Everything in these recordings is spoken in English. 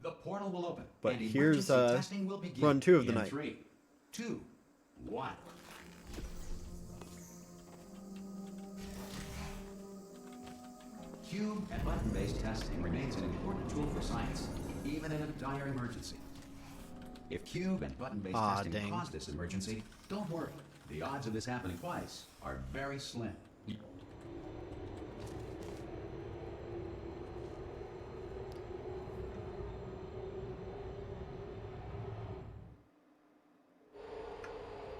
The portal will open. But and here's emergency testing will begin run 2 of the in night. 3, 2, 1. Cube and button-based testing remains an important tool for science, even in a dire emergency. If cube and button-based testing caused this emergency, don't worry. The odds of this happening twice are very slim.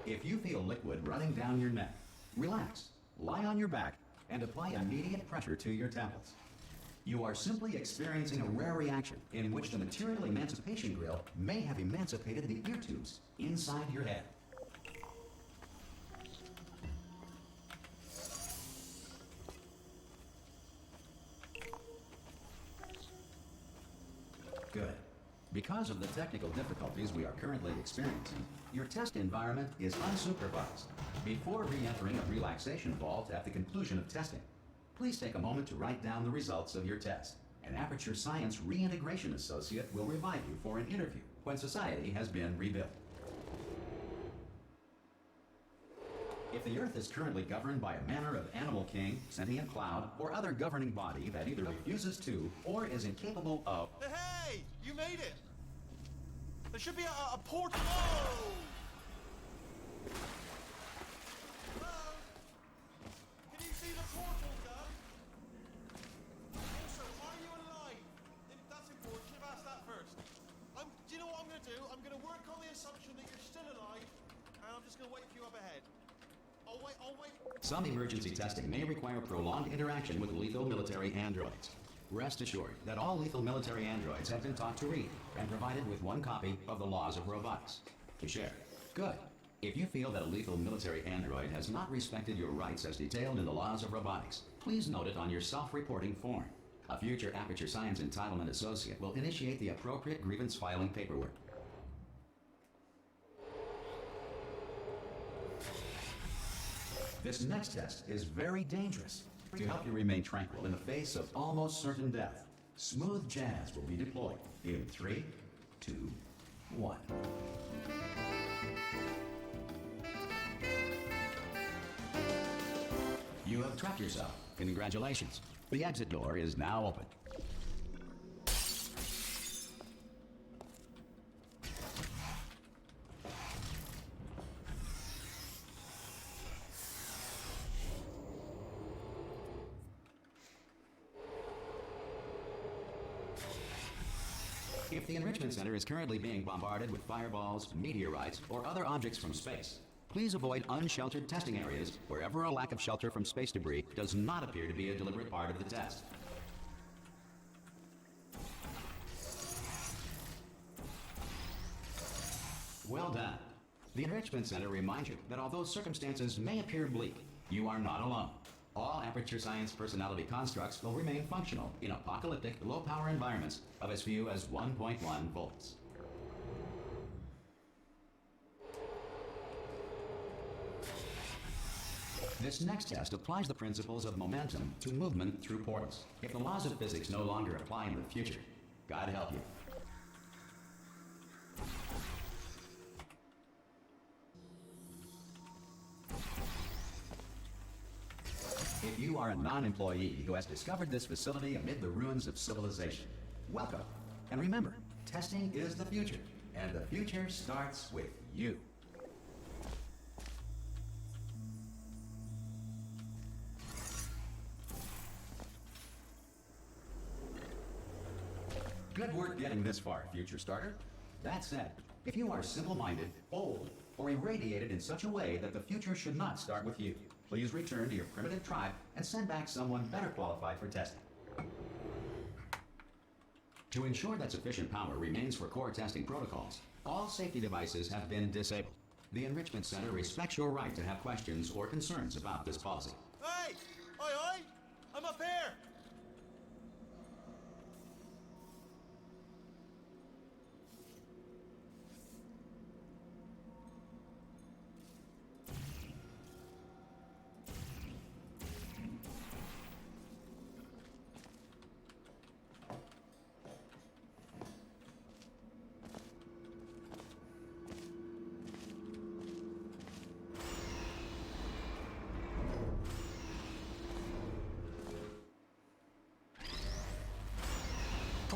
If you feel liquid running down your neck, relax, lie on your back, and apply immediate pressure to your temples. You are simply experiencing a rare reaction in which the material emancipation grill may have emancipated the ear tubes inside your head. Good. Because of the technical difficulties we are currently experiencing, your test environment is unsupervised. Before re-entering a relaxation vault at the conclusion of testing, please take a moment to write down the results of your test. An Aperture Science Reintegration Associate will revive you for an interview when society has been rebuilt. If the Earth is currently governed by a manner of animal king, sentient cloud, or other governing body that either refuses to or is incapable of... Hey! You made it! There should be a portal... Whoa! Hello? Can you see the portal, Doug? Also, are you alive? That's important. Should have asked that first. Do you know what I'm going to do? I'm going to work on the assumption that you're still alive, and I'm just going to wait for you up ahead. I'll wait. Some emergency testing may require prolonged interaction with lethal military androids. Rest assured that all lethal military androids have been taught to read and provided with one copy of the Laws of Robotics to share. Good. If you feel that a lethal military android has not respected your rights as detailed in the Laws of Robotics, please note it on your self-reporting form. A future Aperture Science Entitlement Associate will initiate the appropriate grievance filing paperwork. This next test is very dangerous. To help you remain tranquil in the face of almost certain death, smooth jazz will be deployed in 3, 2, 1. You have trapped yourself. Congratulations. The exit door is now open. If the Enrichment Center is currently being bombarded with fireballs, meteorites, or other objects from space, please avoid unsheltered testing areas wherever a lack of shelter from space debris does not appear to be a deliberate part of the test. Well done. The Enrichment Center reminds you that although circumstances may appear bleak, you are not alone. All Aperture Science personality constructs will remain functional in apocalyptic, low-power environments of as few as 1.1 volts. This next test applies the principles of momentum to movement through portals. If the laws of physics no longer apply in the future, God help you. If you are a non-employee who has discovered this facility amid the ruins of civilization, welcome. And remember, testing is the future, and the future starts with you. Good work getting this far, future starter. That said, if you are simple-minded, bold, or irradiated in such a way that the future should not start with you, please return to your primitive tribe and send back someone better qualified for testing. To ensure that sufficient power remains for core testing protocols, all safety devices have been disabled. The Enrichment Center respects your right to have questions or concerns about this policy. Hey! Oi! I'm up here!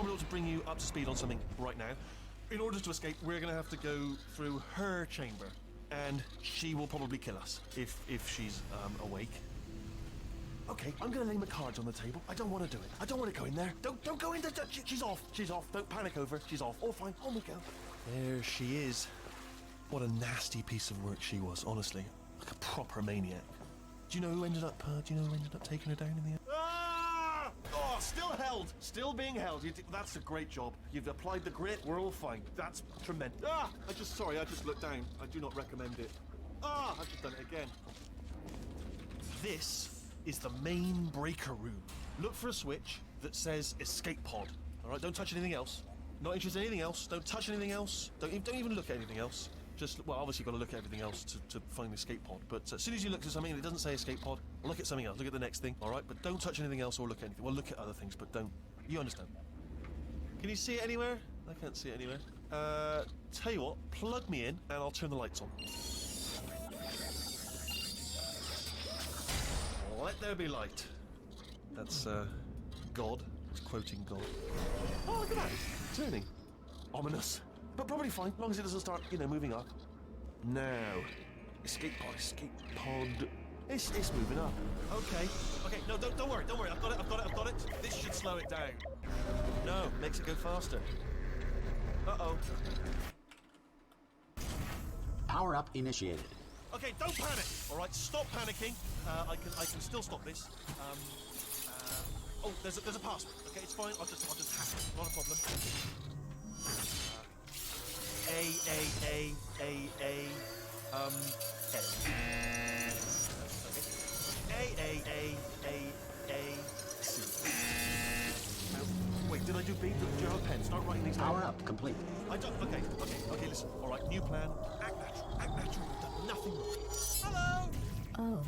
probably ought to bring you up to speed on something right now. In order to escape, we're going to have to go through her chamber, and she will probably kill us if she's awake. Okay, I'm going to lay my cards on the table. I don't want to do it. I don't want to go in there. Don't go in there. She's off. She's off. Don't panic over. She's off. All fine. On we go. There she is. What a nasty piece of work she was, honestly. Like a proper maniac. Do you know who ended up taking her down in the end? Ah! Oh, still held. Still being held. That's a great job. You've applied the grit. We're all fine. That's tremendous. Ah! I just looked down. I do not recommend it. Ah! I've just done it again. This is the main breaker room. Look for a switch that says escape pod. All right, don't touch anything else. Not interested in anything else. Don't touch anything else. Don't even look at anything else. Just, well, obviously you've got to look at everything else to find the escape pod. But as soon as you look at something and it doesn't say escape pod, look at something else. Look at the next thing, all right? But don't touch anything else or look at anything. Well, look at other things, but don't. You understand? Can you see it anywhere? I can't see it anywhere. Tell you what, plug me in and I'll turn the lights on. Let there be light. That's, God. It's quoting God. Oh, look at that. Turning. Ominous. But probably fine, as long as it doesn't start, moving up. Now. Escape pod. It's moving up. Okay. No, don't worry. I've got it. This should slow it down. No, makes it go faster. Uh-oh. Power up initiated. Okay, don't panic. All right, stop panicking. I can still stop this. Oh, there's a password. Okay, it's fine. I'll just hack it. Not a problem. A. C. Wait, did I do B? Do you have a pen? Start writing these down. Power up complete. I don't. Okay. Listen. All right, new plan. Act natural. You've done nothing wrong. Hello. Oh,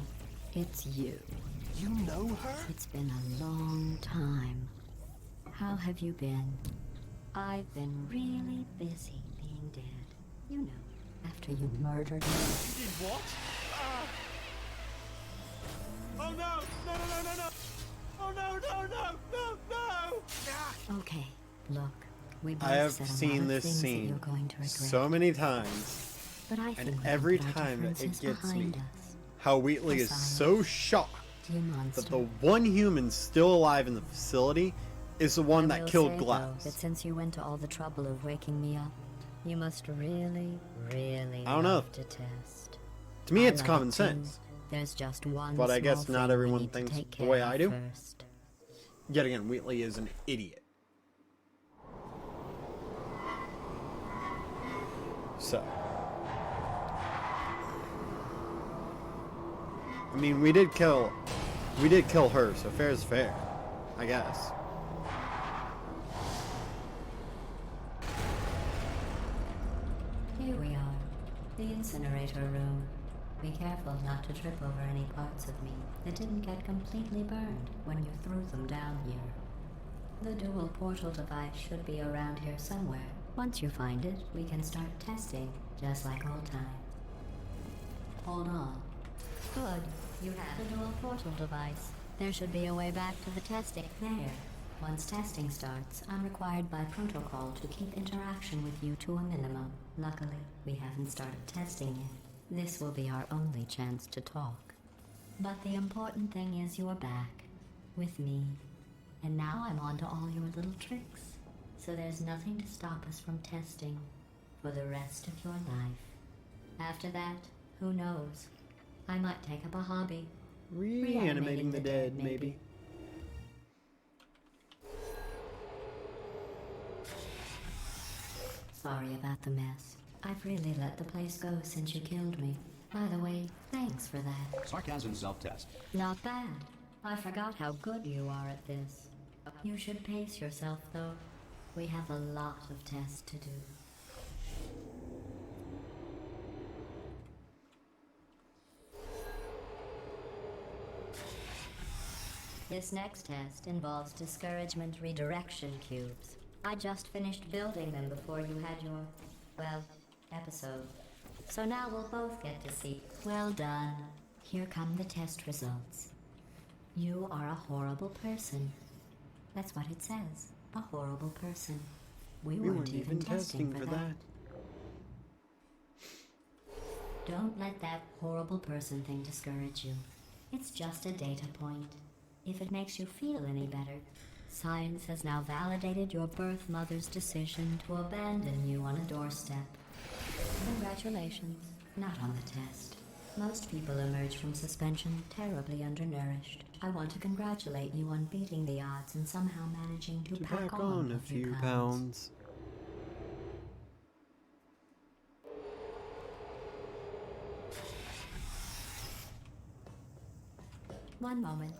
it's you. You know her? It's been a long time. How have you been? I've been really busy being dead. You know, after you murdered me. You did what? Oh no! No! Oh no! Okay, look, we both I have said a lot seen of this things that scene you're going to regret. so many times, But I and think we every can put our time that it differences gets me, behind us. how Wheatley is so shocked You monster. that the one human still alive in the facility is the one I that will killed say, though, Glass. that since you went to all the trouble of waking me up, you must really I don't know. love to test. To me, I it's love common it too. sense. There's just one But I guess small not thing we everyone need to thinks take the care way of I do. first. Yet again, Wheatley is an idiot. So. I mean, we did kill her, so fair is fair, I guess. Here we are, the incinerator room. Be careful not to trip over any parts of me that didn't get completely burned when you threw them down here. The dual portal device should be around here somewhere. Once you find it, we can start testing, just like old times. Hold on. Good. You have a dual portal device. There should be a way back to the testing. There. Once testing starts, I'm required by protocol to keep interaction with you to a minimum. Luckily, we haven't started testing yet. This will be our only chance to talk. But the important thing is you're back. With me. And now I'm on to all your little tricks. So there's nothing to stop us from testing for the rest of your life. After that, who knows? I might take up a hobby. Reanimating the dead, maybe. Sorry about the mess. I've really let the place go since you killed me. By the way, thanks for that. Sarcasm self-test. Not bad. I forgot how good you are at this. You should pace yourself, though. We have a lot of tests to do. This next test involves discouragement redirection cubes. I just finished building them before you had your, well, episode. So now we'll both get to see. Well done. Here come the test results. You are a horrible person. That's what it says. a horrible person. We We weren't even testing for that. Don't let that horrible person thing discourage you. It's just a data point. If it makes you feel any better, science has now validated your birth mother's decision to abandon you on a doorstep. Congratulations. Not on the test. Most people emerge from suspension terribly undernourished. I want to congratulate you on beating the odds and somehow managing to pack on a few pounds. One moment.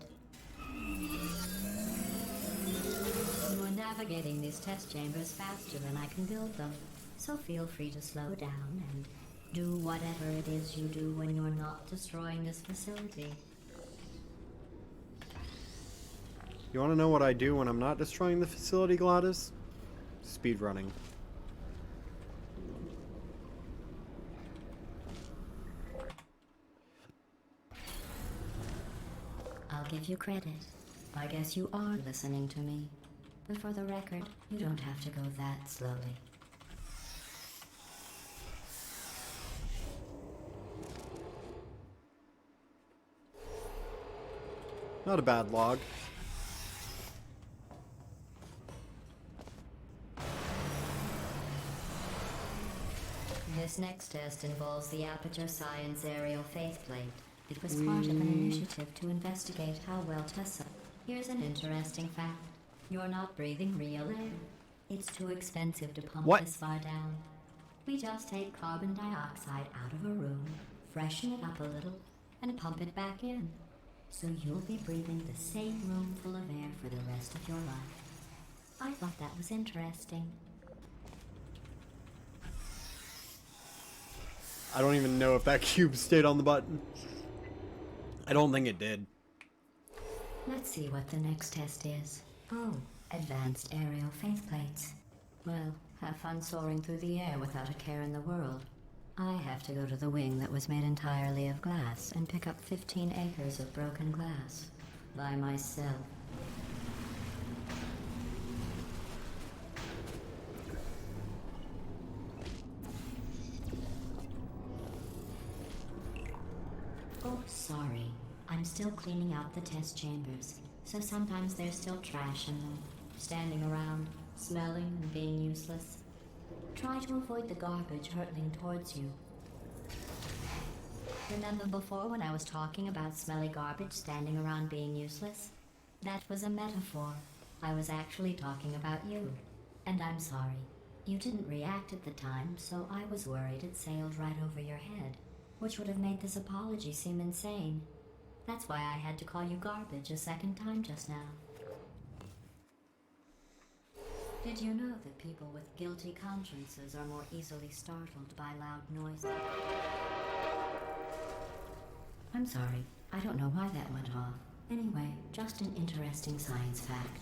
You're navigating these test chambers faster than I can build them, so feel free to slow down and do whatever it is you do when you're not destroying this facility. You want to know what I do when I'm not destroying the facility, Gladys? Speedrunning. I'll give you credit. I guess you are listening to me. But for the record, you don't have to go that slowly. Not a bad log. This next test involves the Aperture Science Aerial Faith Plate. It was part of an initiative to investigate how well Tessa... Here's an interesting fact. You're not breathing real air. It's too expensive to pump What? this far down. We just take carbon dioxide out of a room, freshen it up a little, and pump it back in. So you'll be breathing the same room full of air for the rest of your life. I thought that was interesting. I don't even know if that cube stayed on the button. I don't think it did. Let's see what the next test is. Oh, advanced aerial faith plates. Well, have fun soaring through the air without a care in the world. I have to go to the wing that was made entirely of glass and pick up 15 acres of broken glass. By myself. Oh, sorry. I'm still cleaning out the test chambers, so sometimes there's still trash in them, standing around, smelling and being useless. Try to avoid the garbage hurtling towards you. Remember before when I was talking about smelly garbage standing around being useless? That was a metaphor. I was actually talking about you. And I'm sorry. You didn't react at the time, so I was worried it sailed right over your head, which would have made this apology seem insane. That's why I had to call you garbage a second time just now. Did you know that people with guilty consciences are more easily startled by loud noises? I'm sorry. I don't know why that went off. Anyway, just an interesting science fact.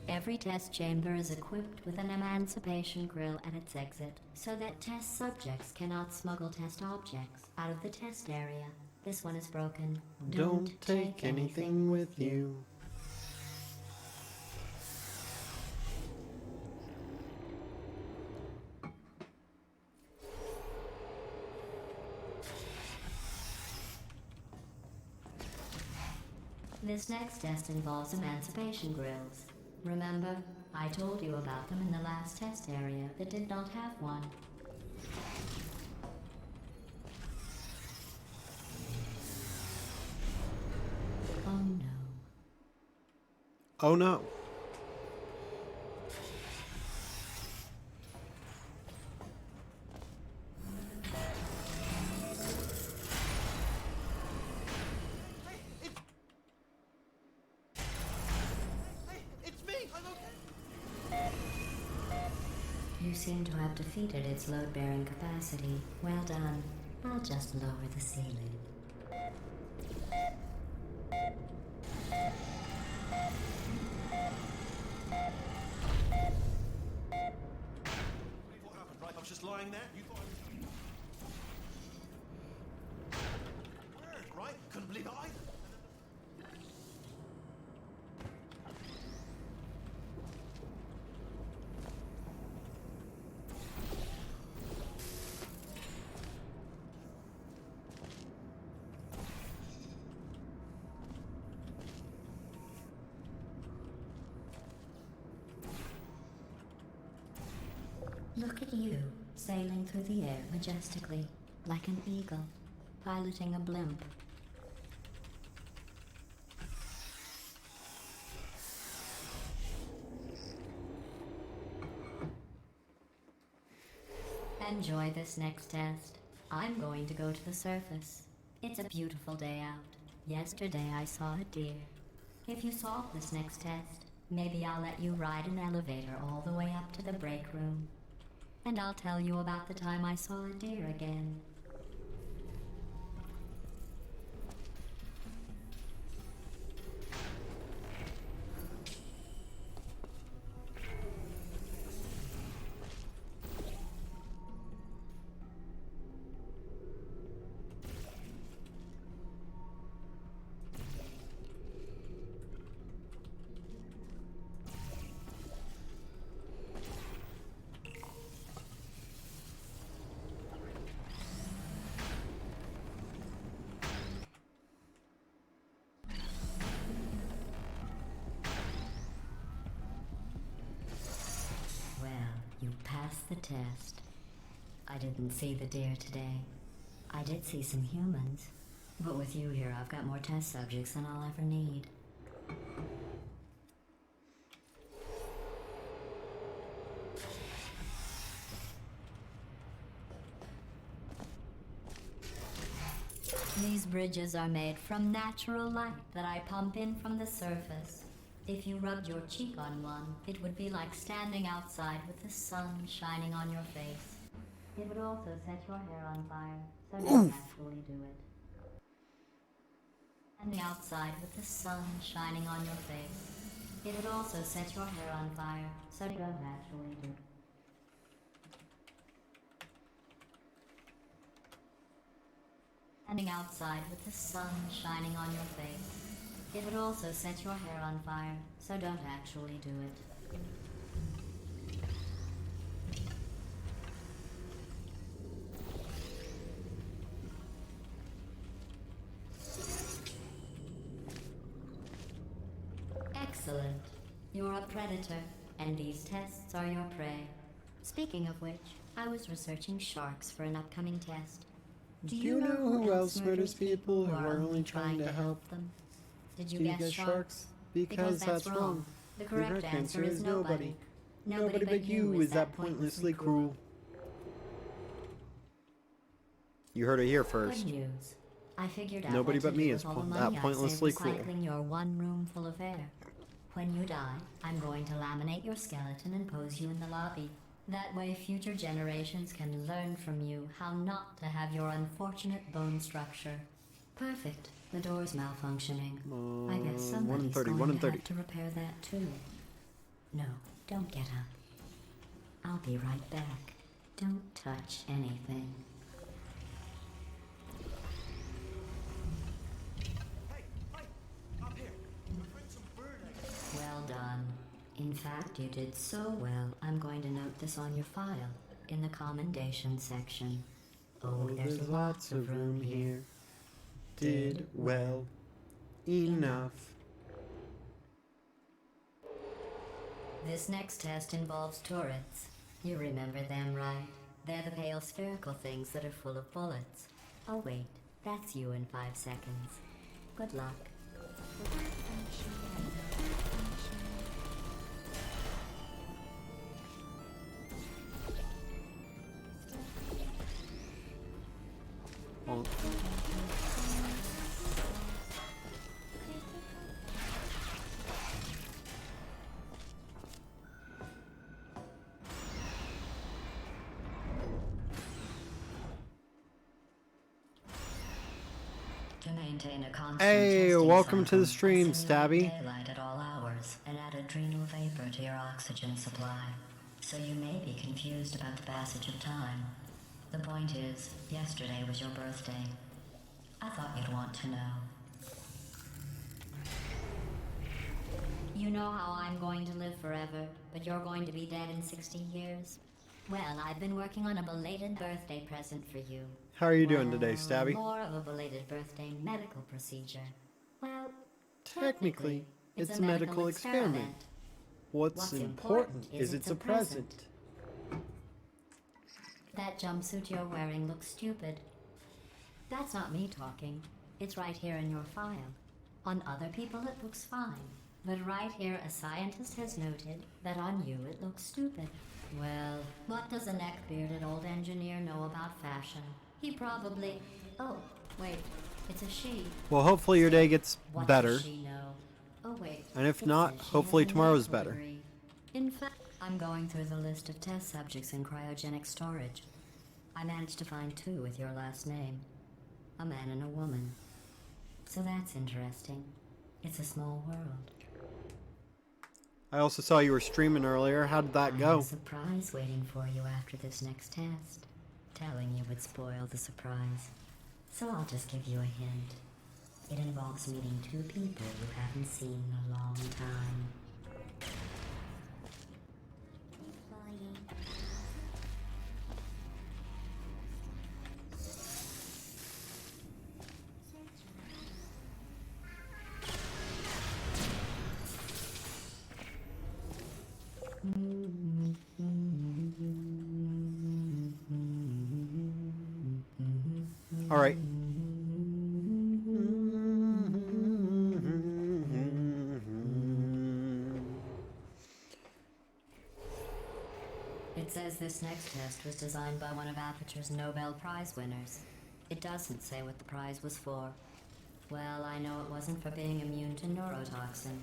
Every test chamber is equipped with an emancipation grill at its exit, so that test subjects cannot smuggle test objects out of the test area. This one is broken. Don't take anything with you. This next test involves emancipation grills. Remember, I told you about them in the last test area that did not have one. Oh no. Oh no. It's me! I'm okay! You seem to have defeated its load-bearing capacity. Well done. I'll just lower the ceiling. dying there? You thought I was... Word, right? Couldn't believe it either. Look at you, sailing through the air majestically, like an eagle, piloting a blimp. Enjoy this next test. I'm going to go to the surface. It's a beautiful day out. Yesterday I saw a deer. If you solve this next test, maybe I'll let you ride an elevator all the way up to the break room. And I'll tell you about the time I saw a deer again. You passed the test. I didn't see the deer today. I did see some humans. But with you here, I've got more test subjects than I'll ever need. These bridges are made from natural light that I pump in from the surface. If you rubbed your cheek on one, it would be like standing outside with the sun shining on your face. It would also set your hair on fire, so don't actually do it. And the outside with the sun shining on your face. It would also set your hair on fire, so don't actually do it. Standing outside with the sun shining on your face. It would also set your hair on fire, so don't actually do it. Excellent. You're a predator, and these tests are your prey. Speaking of which, I was researching sharks for an upcoming test. Do you know who else murders people who are only trying to help them? Did Do you guess sharks? Because that's wrong. The correct answer is nobody. Nobody but you is that pointlessly cruel. You heard it here first. Good news. I figured out Nobody what to but do me with is all the that money I pointlessly saved cruel. recycling your one room full of air. When you die, I'm going to laminate your skeleton and pose you in the lobby. That way future generations can learn from you how not to have your unfortunate bone structure. Perfect. The door's malfunctioning. I guess somebody's 1:30, going to 1:30. have to repair that too. No, don't get up. I'll be right back. Don't touch anything. Hey, up here. Bring some bird eggs. Well done. In fact, you did so well, I'm going to note this on your file, in the commendation section. Oh, there's lots of room here. Did well enough. This next test involves turrets. You remember them, right? They're the pale spherical things that are full of bullets. Oh wait, that's you in 5 seconds. Good luck. Oh. To maintain a constant Hey, testing welcome to the cycle, stream, I simulate Stabby. daylight at all hours and add adrenal vapor to your oxygen supply. So you may be confused about the passage of time. The point is, yesterday was your birthday. I thought you'd want to know. You know how I'm going to live forever, but you're going to be dead in 60 years? Well, I've been working on a belated birthday present for you. How are you doing today, Stabby? More of a belated birthday medical procedure. Well, Technically, it's a medical experiment. What's important is it's a present. That jumpsuit you're wearing looks stupid. That's not me talking. It's right here in your file. On other people it looks fine. But right here a scientist has noted that on you it looks stupid. Well, what does a neck-bearded old engineer know about fashion? He probably... Oh, wait. It's a she. Well, hopefully your day gets What better. does she know? Oh, wait. And if It not, says she hopefully has a tomorrow's medical better. degree. In fact, I'm going through the list of test subjects in cryogenic storage. I managed to find 2 with your last name. A man and a woman. So that's interesting. It's a small world. I also saw you were streaming earlier. How did that I have go? a surprise waiting for you after this next test. Telling you would spoil the surprise. So I'll just give you a hint. It involves meeting 2 people you haven't seen in a long time. All right. It says this next test was designed by one of Aperture's Nobel Prize winners. It doesn't say what the prize was for. Well, I know it wasn't for being immune to neurotoxin.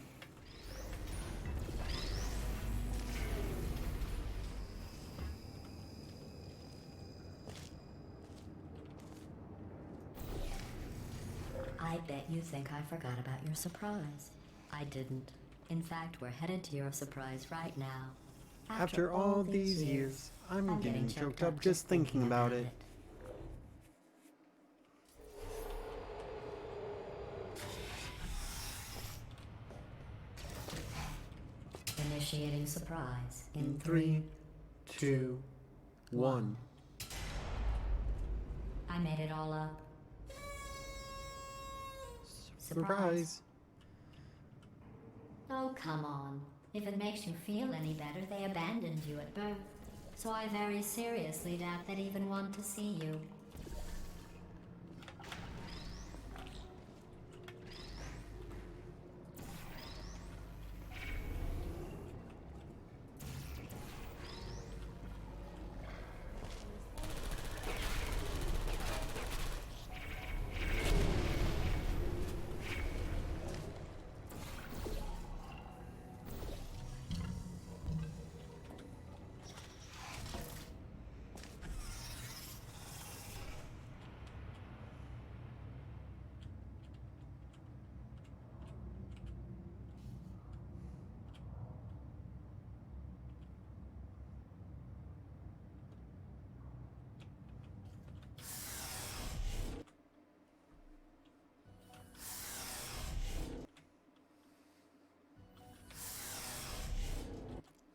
I bet you think I forgot about your surprise. I didn't. In fact, we're headed to your surprise right now. After all these years, I'm getting choked up just thinking about it. Initiating surprise in 3, 2, 1. I made it all up. Surprise. Oh, come on. If it makes you feel any better, they abandoned you at birth. So I very seriously doubt they'd even want to see you.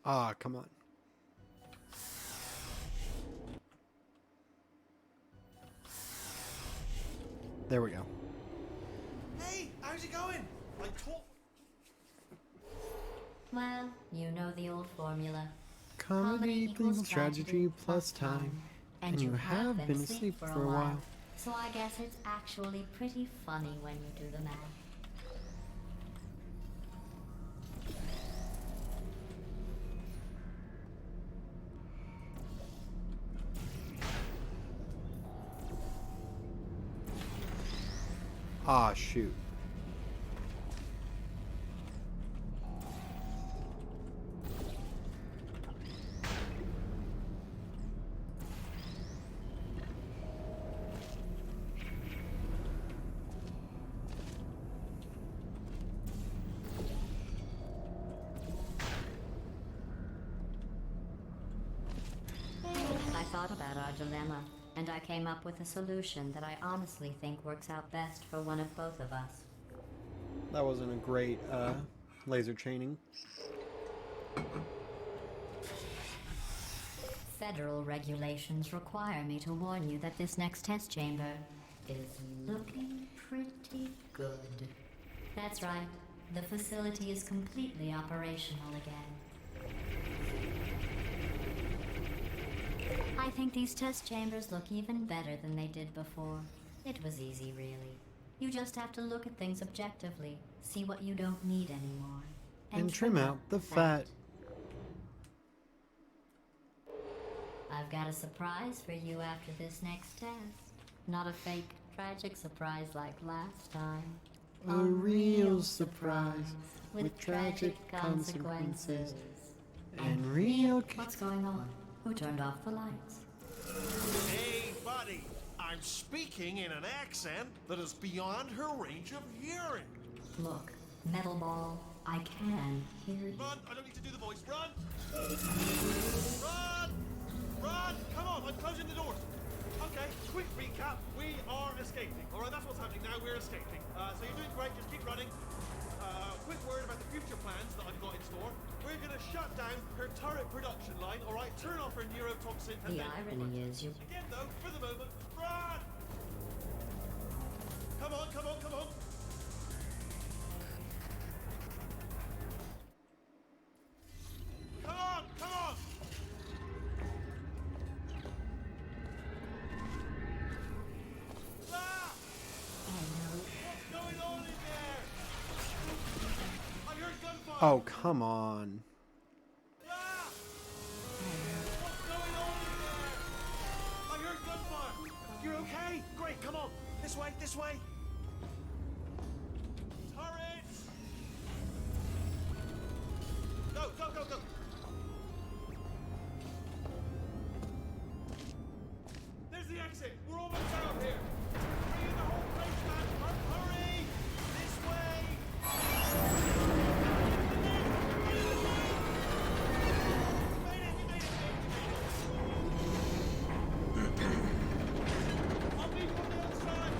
Ah, come on. There we go. Hey, how's it going? I taught. Well, you know the old formula. Comedy equals tragedy plus time. And you have been asleep for a while. So I guess it's actually pretty funny when you do the math. Ah, shoot. thought about our dilemma, and I came up with a solution that I honestly think works out best for one of both of us. That wasn't a great laser chaining. Federal regulations require me to warn you that this next test chamber is looking pretty good. That's right. The facility is completely operational again. I think these test chambers look even better than they did before. It was easy, really. You just have to look at things objectively, see what you don't need anymore, And trim out the fat. I've got a surprise for you after this next test. Not a fake, tragic surprise like last time. A real surprise with tragic consequences. And real... What's going on? Who turned off the lights? Hey, buddy. I'm speaking in an accent that is beyond her range of hearing. Look, Metal Ball, I can hear you. Run! I don't need to do the voice. Run! Run! Run! Come on, I'm closing the doors. Okay, quick recap. We are escaping. All right, that's what's happening now. We're escaping. So you're doing great. Just keep running. Quick word about the future plans that I've got in store. We're going to shut down her turret production line. All right, turn off her neurotoxin. And The irony is you... Again, though, for the moment, run! Come on, come on, come on. Come on, come on! Ah! What's going on in there? I heard gunfire! Oh, come on. Ah! What's going on in there? I heard gunfire! You're okay? Great, come on! This way, this way! Turrets! Go, go, go, go! There's the exit! We're almost out here! Bring in the whole place, man! Hurry! This way! You made it! You made it! You made it! I'll be from the other side!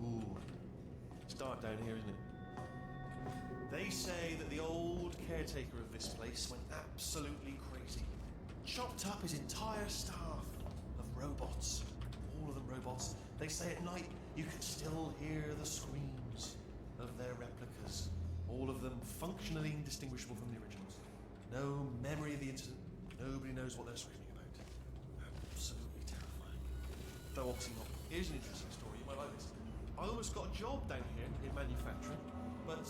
Ooh, it's dark down here, isn't it? They say that the old caretaker of this place went absolutely crazy. Chopped up his entire staff of robots. All of them robots. They say at night you can still hear the screams of their replicas. All of them functionally indistinguishable from the originals. No memory of the incident. Nobody knows what they're screaming about. Absolutely terrifying. Though obviously not. Here's an interesting story. You might like this. I almost got a job down here in manufacturing, but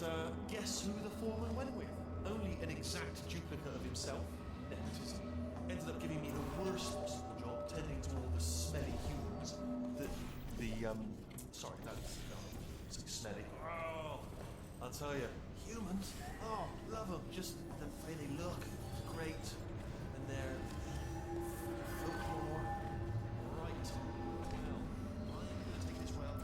guess who the foreman went with? Only an exact duplicate of himself, nepotism. Ended up giving me the worst possible job, tending to all the smelly humans. Sorry, that's smelly. Oh, I'll tell you, humans. Oh, love them. Just the way they look, great, and they're folklore. Right. Well, I'm gonna take this well.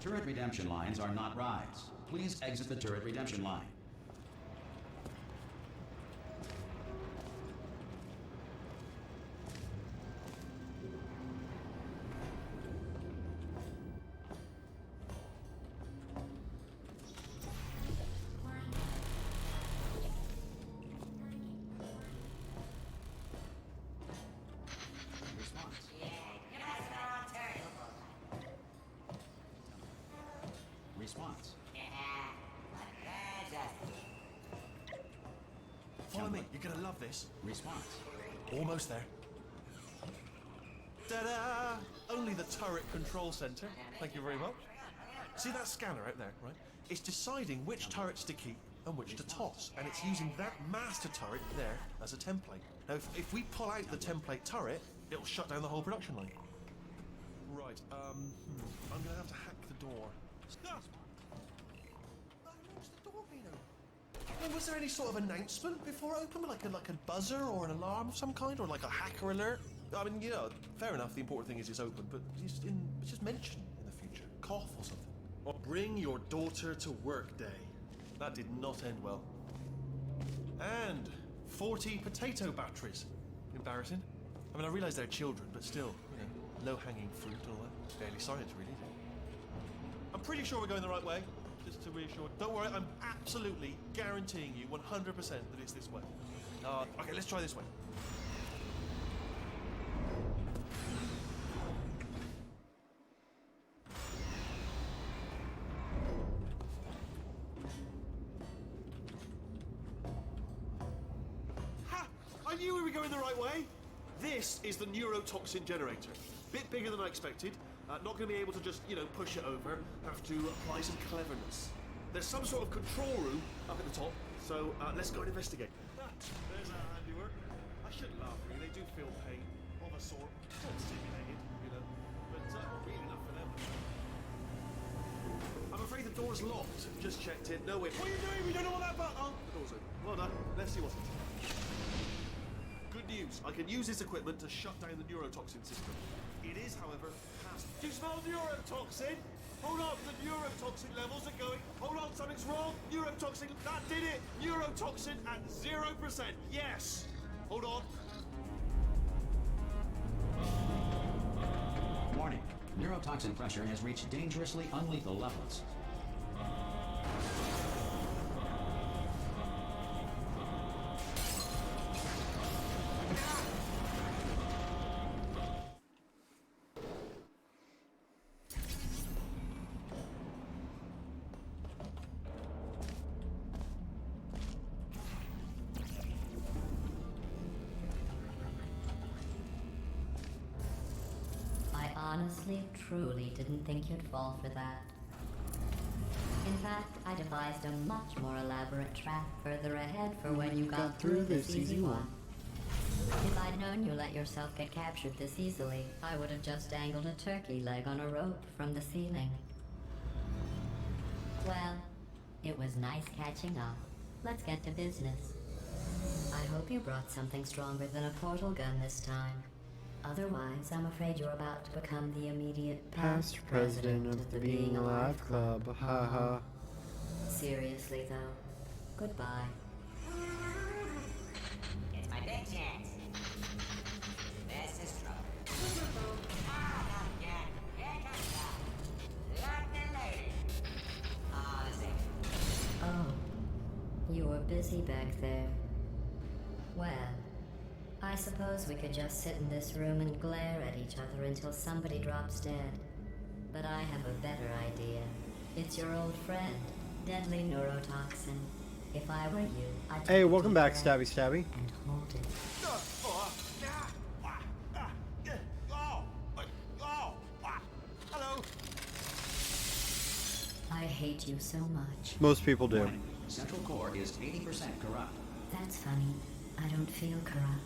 Turret redemption lines are not rides. Please exit the turret redemption line. me, you're gonna love this. Response. Almost there. Ta-da! Only the turret control center. Thank you very much. See that scanner out there, right? It's deciding which turrets to keep and which to toss, and it's using that master turret there as a template. Now, if we pull out the template turret, it'll shut down the whole production line. Right, I'm gonna have to hack the door. Stop! What's the door been open? Well, was there any sort of announcement before it opened, like a buzzer or an alarm of some kind, or like a hacker alert? I mean, you know, fair enough. The important thing is it's open, but it's just mentioned in the future. Cough or something. Or bring your daughter to work day. That did not end well. And 40 potato batteries. Embarrassing. I mean, I realise they're children, but still, you know, low-hanging fruit and all that. Barely science, really. I'm pretty sure we're going the right way. Just to reassure. Don't worry, I'm absolutely guaranteeing you 100% that it's this way. Okay, let's try this way. I knew we were going the right way. This is the neurotoxin generator. Bit bigger than I expected. Not going to be able to just, you know, push it over. Have to apply some cleverness. There's some sort of control room up at the top, so let's go and investigate. There's our handiwork. I shouldn't laugh, really. They do feel pain of a sort. Not stimulated, you know, but real enough for them. I'm afraid the door's locked. Just checked it. No way. What are you doing? We don't know what that button. Oh, the door's open. Well done. Let's see what's it. Good news. I can use this equipment to shut down the neurotoxin system. It is, however, past. Do you smell neurotoxin? Hold on, the neurotoxin levels are going. Hold on, something's wrong. Neurotoxin, that did it. Neurotoxin at 0%. Yes. Hold on. Warning. Neurotoxin pressure has reached dangerously unlethal levels. Honestly, truly didn't think you'd fall for that. In fact, I devised a much more elaborate trap further ahead for when you got through this easy one. If I'd known you let yourself get captured this easily, I would have just dangled a turkey leg on a rope from the ceiling. Well, it was nice catching up. Let's get to business. I hope you brought something stronger than a portal gun this time. Otherwise, I'm afraid you're about to become the immediate Past president of the Being Alive Club, haha. Seriously, though, goodbye. It's my big chance. This is trouble. Ah, not again. Here comes that. Locked lady. Ah, the same. Oh, you were busy back there. Well, I suppose we could just sit in this room and glare at each other until somebody drops dead. But I have a better idea. It's your old friend, deadly neurotoxin. If I were you, I'd take Hey, a welcome deep back, breath Stabby Stabby. and hold it. Hello. I hate you so much. Most people do. Warning. Central core is 80% corrupt. That's funny. I don't feel corrupt.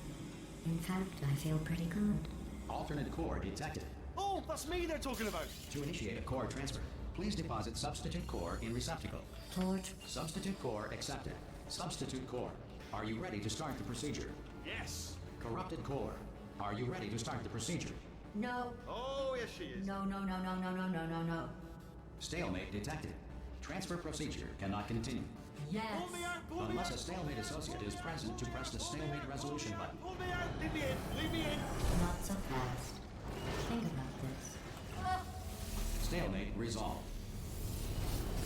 In fact, I feel pretty good. Alternate core detected. Oh, that's me they're talking about. To initiate a core transfer, please deposit substitute core in receptacle. Torch. Substitute core accepted. Substitute core. Are you ready to start the procedure? Yes. Corrupted core. Are you ready to start the procedure? No. Oh, yes, she is. No, no, no, no, no, no, no, no, no. Stalemate detected. Transfer procedure cannot continue. Yes. Pull me out, pull me Unless out. a stalemate associate is present to press the stalemate resolution button. Pull me out. Leave me in. Leave me in. Not so fast. Think about this. Stalemate resolved.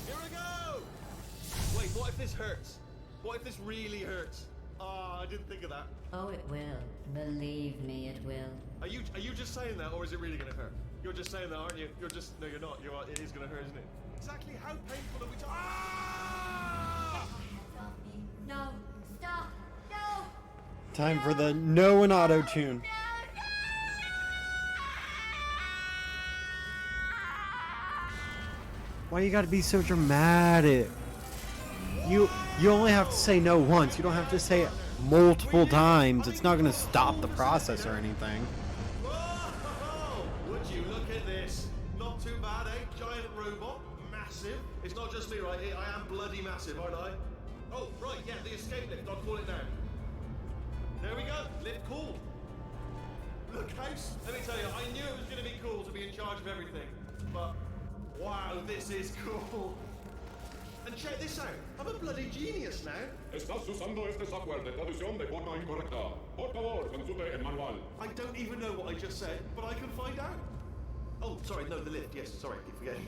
Here we go. Wait, what if this hurts? What if this really hurts? Ah, I didn't think of that. Oh, it will. Believe me, it will. Are you just saying that, or is it really gonna hurt? You're just saying that, aren't you? You're just no, you're not. It is gonna hurt, isn't it? Exactly how painful are we? Ah! No! Stop! No! Time for the no and auto tune. Why you gotta be so dramatic? You only have to say no once. You don't have to say it multiple times. It's not gonna stop the process or anything. Whoa! Would you look at this? Not too bad, eh? Giant robot, massive. It's not just me right here. I am bloody massive, aren't I? Oh, right, yeah, the escape lift. I'll call it now. There we go. Lift cool. Look, House, let me tell you, I knew it was going to be cool to be in charge of everything. But, wow, this is cool. And check this out. I'm a bloody genius now. Estás usando este software de traducción de forma incorrecta. Por favor, consulte el manual. I don't even know what I just said, but I can find out. Oh, sorry, no, the lift. Yes, sorry, keep forgetting.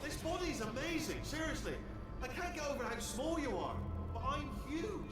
This body's amazing, seriously. I can't get over how small you are, but I'm huge.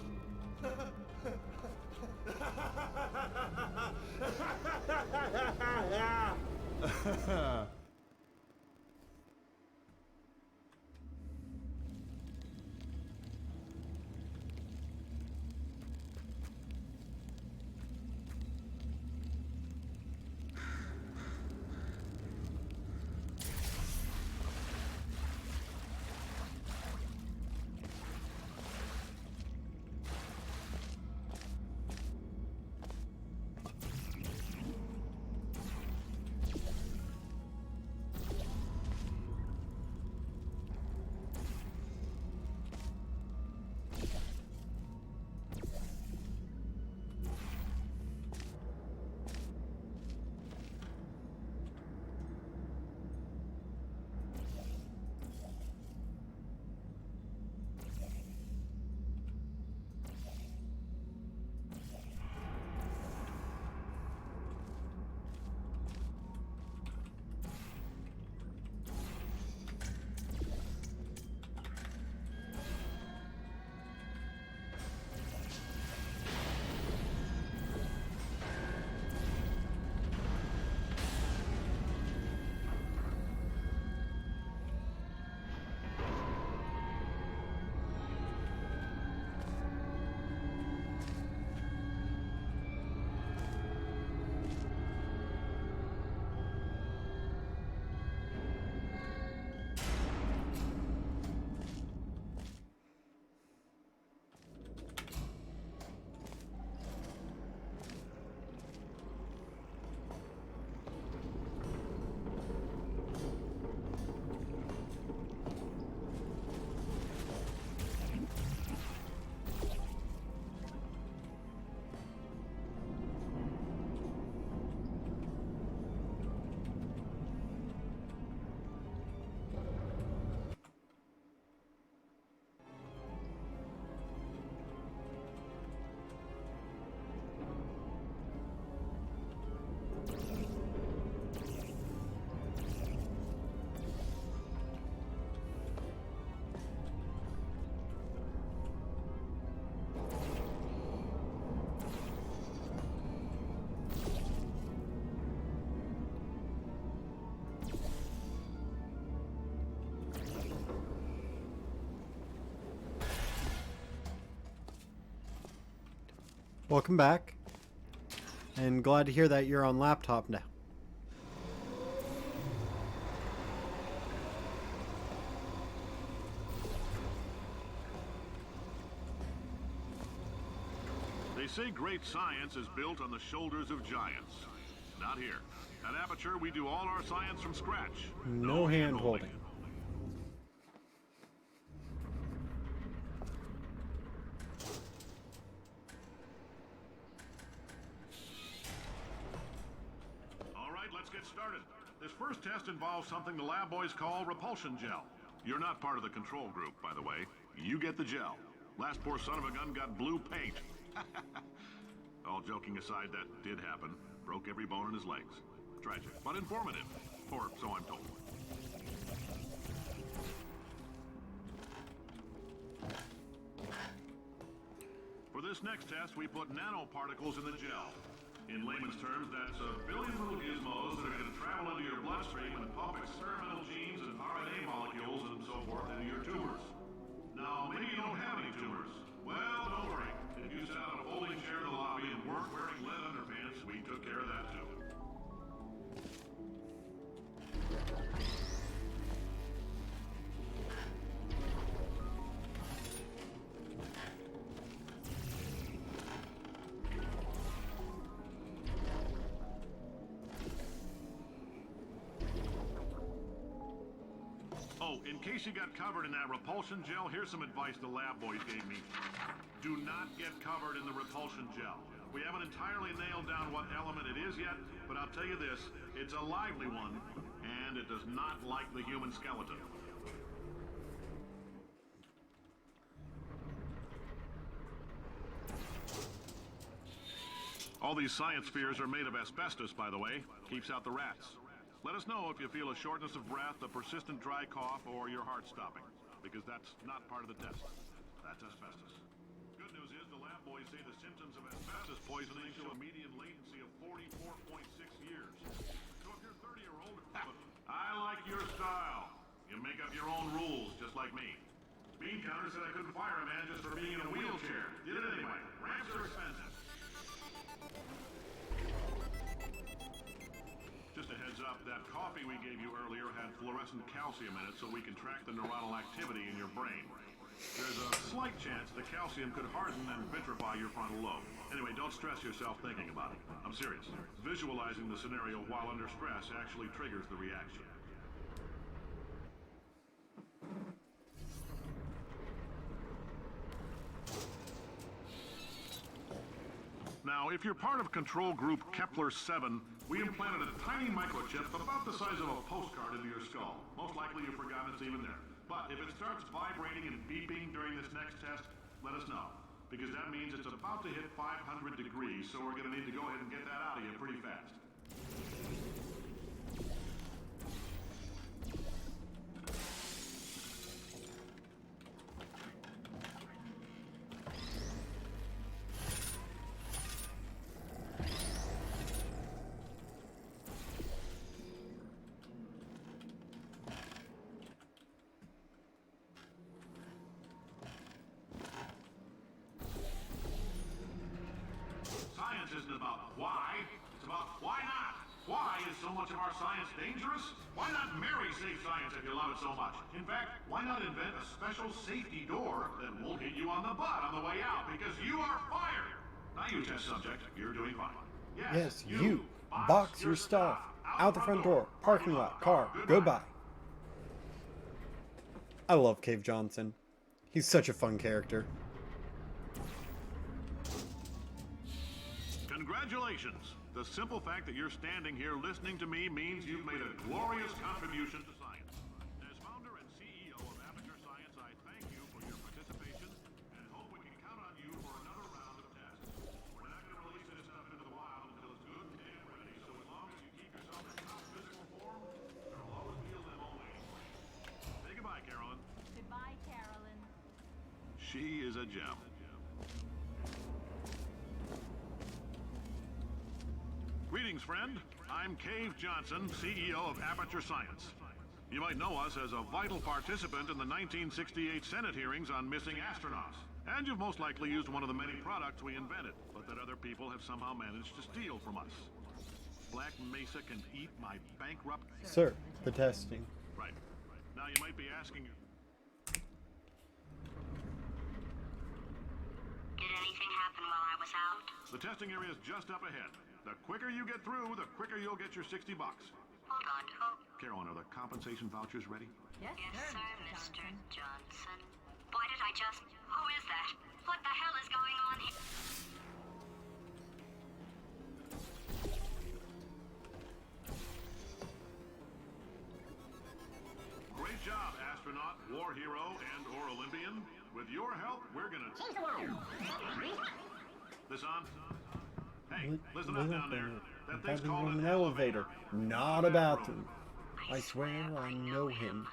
Welcome back. And glad to hear that you're on laptop now. They say great science is built on the shoulders of giants. Not here. At Aperture, we do all our science from scratch. No hand-holding. All right, let's get started. This first test involves something the lab boys call repulsion gel. You're not part of the control group, by the way. You get the gel. Last poor son of a gun got blue paint. All joking aside, that did happen. Broke every bone in his legs. Tragic, but informative. Or so I'm told. For this next test, we put nanoparticles in the gel. In layman's terms, that's a billion little gizmos that are going to travel into your bloodstream and pump experimental genes and RNA molecules and so forth into your tumors. Now, maybe you don't have any tumors. Well, don't worry. If you sat on a folding chair in the lobby weren't wearing lead underpants, we took care of that too. Oh, in case you got covered in that repulsion gel, here's some advice the lab boys gave me. Do not get covered in the repulsion gel. We haven't entirely nailed down what element it is yet, but I'll tell you this, it's a lively one, and it does not like the human skeleton. All these science spheres are made of asbestos, by the way. Keeps out the rats. Let us know if you feel a shortness of breath, a persistent dry cough, or your heart stopping, because that's not part of the test. That's asbestos. Good news is the lab boys say the symptoms of asbestos poisoning show a median latency of 44.6 years. So if you're 30 or older, I like your style. You make up your own rules, just like me. Bean Counter said I couldn't fire a man just for being in a wheelchair. Did it anyway. Ramps are expensive. Just a heads up, that coffee we gave you earlier had fluorescent calcium in it so we can track the neuronal activity in your brain. There's a slight chance the calcium could harden and vitrify your frontal lobe. Anyway, don't stress yourself thinking about it. I'm serious. Visualizing the scenario while under stress actually triggers the reaction. Now, if you're part of control group Kepler-7, we implanted a tiny microchip about the size of a postcard into your skull. Most likely you've forgotten it's even there. But if it starts vibrating and beeping during this next test, let us know. Because that means it's about to hit 500 degrees, so we're going to need to go ahead and get that out of you pretty fast. Isn't about why, it's about why not. Why is so much of our science dangerous? Why not marry safe science if you love it so much? In fact, why not invent a special safety door that won't hit you on the butt on the way out because you are fired? Now you test subject, you're doing fine. Yes, you. Box your stuff. Out the front door. Parking lot. Car. Goodbye. I love Cave Johnson. He's such a fun character. Congratulations! The simple fact that you're standing here listening to me means you've made a glorious contribution to science. As founder and CEO of Aperture Science, I thank you for your participation and hope we can count on you for another round of tests. We're not going to release this stuff into the wild until it's good and ready, so as long as you keep yourself in top physical form, there will always be a limo waiting for you. Say goodbye, Carolyn. Goodbye, Carolyn. She is a gem. Greetings, friend. I'm Cave Johnson, CEO of Aperture Science. You might know us as a vital participant in the 1968 Senate hearings on missing astronauts. And you've most likely used one of the many products we invented, but that other people have somehow managed to steal from us. Black Mesa can eat my bankrupt... Sir, the testing. Right. Now you might be asking... Did anything happen while I was out? The testing area is just up ahead. The quicker you get through, the quicker you'll get your $60. Hold on, who? Carolyn, are the compensation vouchers ready? Yes, Yes, sir, sir, Mr. Johnson. Why did I just... Who is that? What the hell is going on here? Great job, astronaut, war hero, and or Olympian. With your help, we're gonna... Change the world. This on? Hey, listen up down there. That thing's Having called an elevator, not a bathroom. I swear I know him.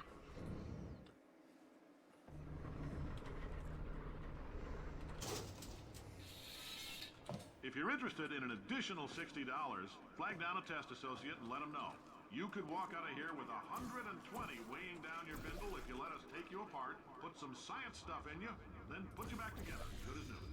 If you're interested in an additional $60, flag down a test associate and let them know. You could walk out of here with 120 weighing down your bindle if you let us take you apart, put some science stuff in you, then put you back together, good as new.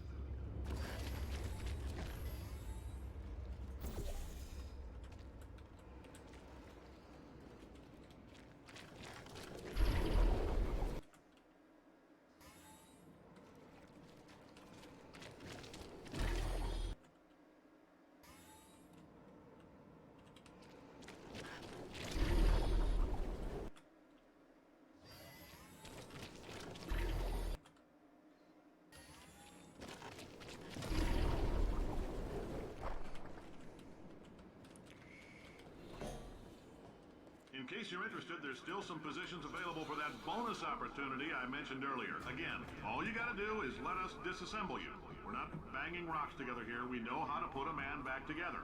In case you're interested, there's still some positions available for that bonus opportunity I mentioned earlier. Again, all you gotta do is let us disassemble you. We're not banging rocks together here. We know how to put a man back together.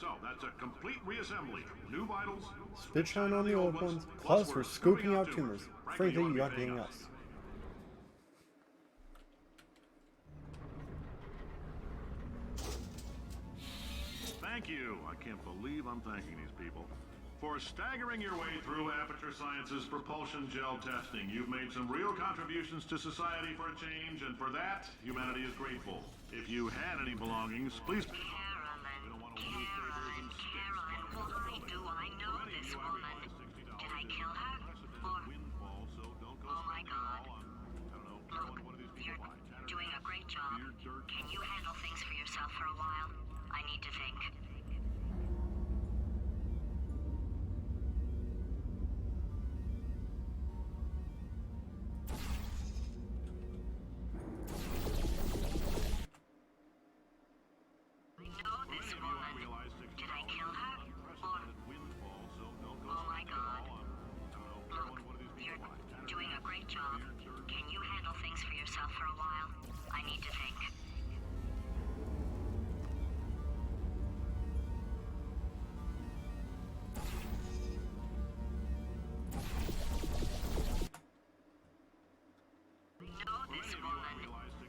So, that's a complete reassembly. New vitals, Spit shine on the old ones, plus we're scooping out tumors. Frankly, you aren't paying us. Thank you. I can't believe I'm thanking these people. For staggering your way through Aperture Science's propulsion gel testing, you've made some real contributions to society for a change, and for that, humanity is grateful. If you had any belongings, please... Caroline, why do I know this woman? Did I kill her? Or... Oh my god. Look, you're doing a great job. Can you handle things for yourself for a while? I need to think. Know this woman. Did I kill her? Or... Oh my god. Look, you're doing a great job. Can you handle things for yourself for a while? I need to think. Know this woman.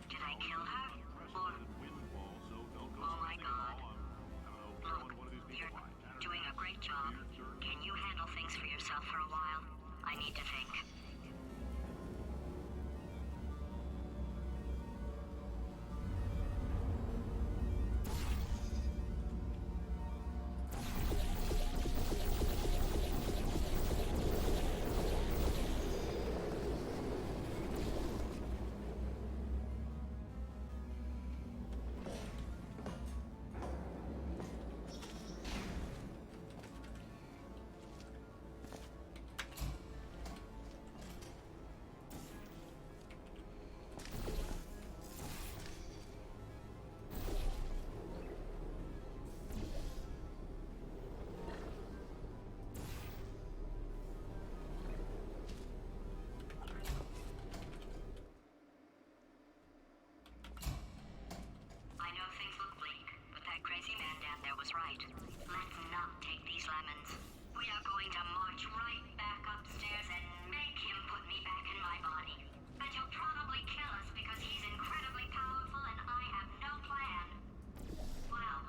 Did I kill her? Or... Oh my god. Look, you're doing a great job. Can you handle things for yourself for a while? I need to think. I know things look bleak, but that crazy man down there was right. Let's not take these lemons. We are going to march right back upstairs and make him put me back in my body. And he'll probably kill us because he's incredibly powerful and I have no plan. Well,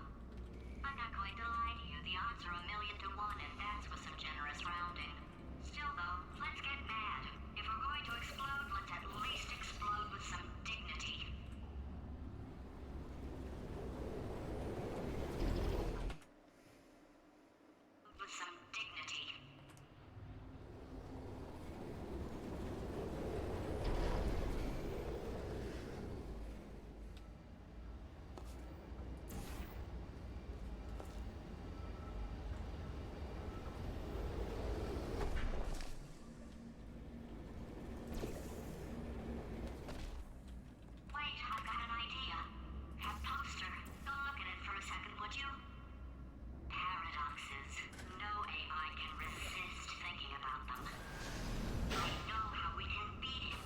I'm not going to lie to you. The odds are 1,000,000 to 1, and that's with some generous rounding. Still, though, let's get mad. If we're going to explode, let's at least explode with some dignity. With some dignity. Wait, I've got an idea. That poster. Go look at it for a second, would you? Paradoxes. No AI can resist thinking about them. I know how we can beat him.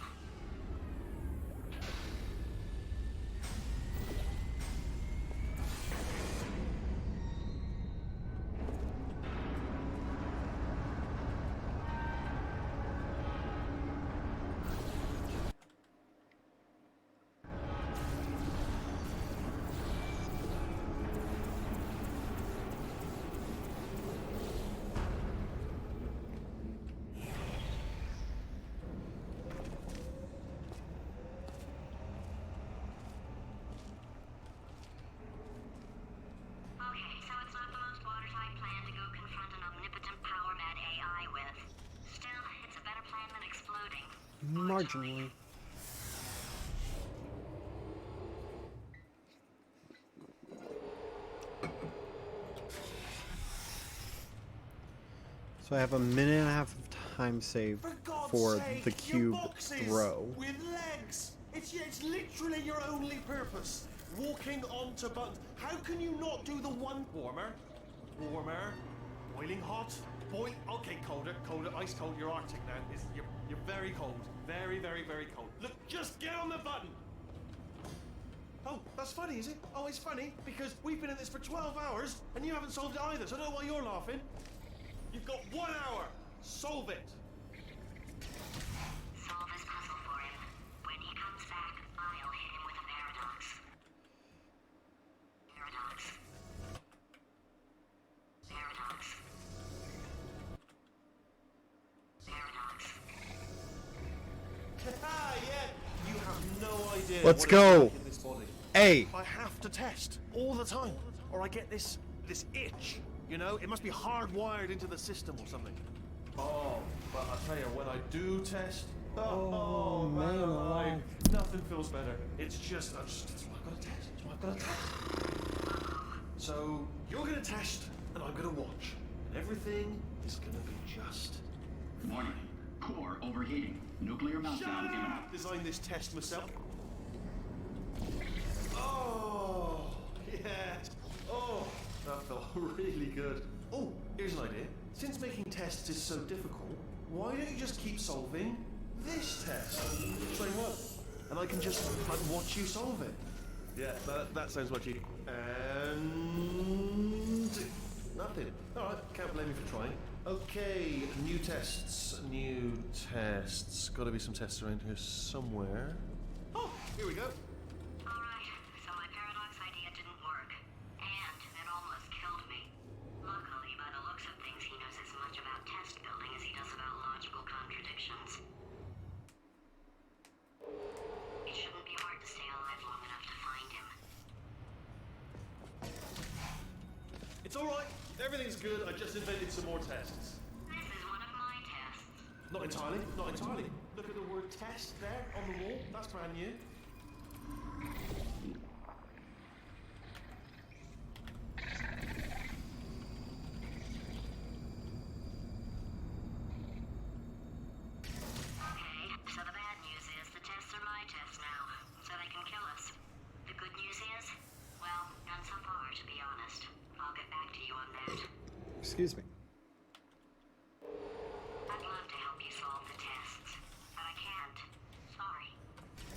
Okay, so it's not the most watertight plan to go confront an omnipotent power-mad AI with. Still, it's a better plan than exploding. Marginally. So I have a minute and a half of time saved for the cube throw. With legs! It's literally your only purpose. Walking onto buttons. How can you not do the one warmer? Warmer. Boiling hot. Boy, okay, colder, ice cold. You're Arctic now. You're very cold. Very, very, very cold. Look, just get on the button! Oh, that's funny, is it? Oh, it's funny because we've been in this for 12 hours and you haven't solved it either, so I don't know why you're laughing. You've got 1 hour. Solve it. Solve this puzzle for him. When he comes back, I'll hit him with a paradox. Paradox. Paradox. Paradox. Yeah, you have no idea. Let's what go. it's like in this body. Hey, I have to test all the time, or I get this itch. You know, it must be hardwired into the system or something. Oh, but I tell you, when I do test, oh man alive, nothing feels better. It's just, it's what I've got to test. It's what I've got to test. So you're gonna test, and I'm gonna watch, and everything is gonna be just. Warning. Core overheating. Nuclear meltdown imminent. Designed this test myself. Oh, yes. Oh, that felt really good. Oh, here's an idea. Since making tests is so difficult, why don't you just keep solving this test? Say what? And I can just like watch you solve it. Yeah, that sounds much easier. And nothing. All right, can't blame you for trying. Okay, new tests. New tests. Got to be some tests around here somewhere. Oh, here we go. Alright, so my paradox idea didn't work. And it almost killed me. Luckily, by the looks of things, he knows as much about test building as he does about logical contradictions. It shouldn't be hard to stay alive long enough to find him. It's all right. Everything's good. I just invented some more tests. This is one of my tests. Not entirely. Not entirely. Look at the word test there on the wall. That's brand new. Okay, so the bad news is the tests are my tests now, so they can kill us. The good news is, well, none so far, to be honest. I'll get back to you on that. excuse me. I'd love to help you solve the tests, but I can't. Sorry.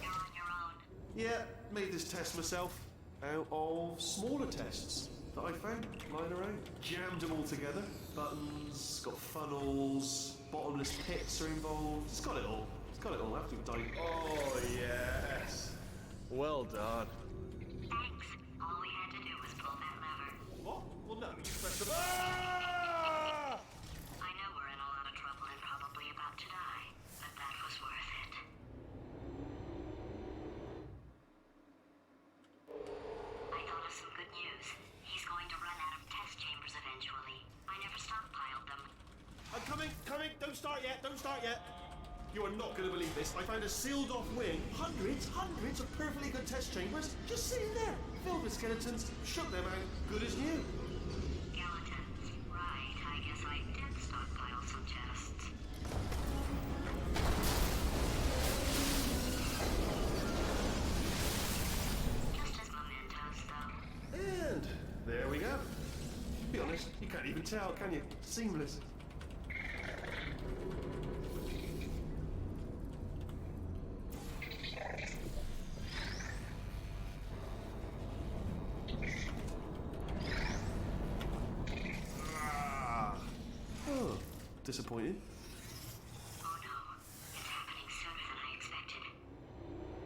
You're on your own. Yeah, made this test myself out of smaller tests that I found lying around. Jammed them all together. Buttons, got funnels, bottomless pits are involved. It's got it all. It's got it all. After we've done. Oh yes. Well done. Thanks. All we had to do was pull that lever. What? Well, no. You press the. Ah! I know we're in a lot of trouble and probably about to die, but that was worth it. I thought of some good news. He's going to run out of test chambers eventually. I never stockpiled them. I'm coming. Don't start yet. You are not going to believe this. I found a sealed off wing. Hundreds of perfectly good test chambers just sitting there. Filled with skeletons. Shook them out. Good as new. Skeletons. Right, I guess I did stockpile some tests. Just as mementos, though. And there we go. To be honest, you can't even tell, can you? Seamless. Oh, disappointed. Oh no, it's happening sooner than I expected.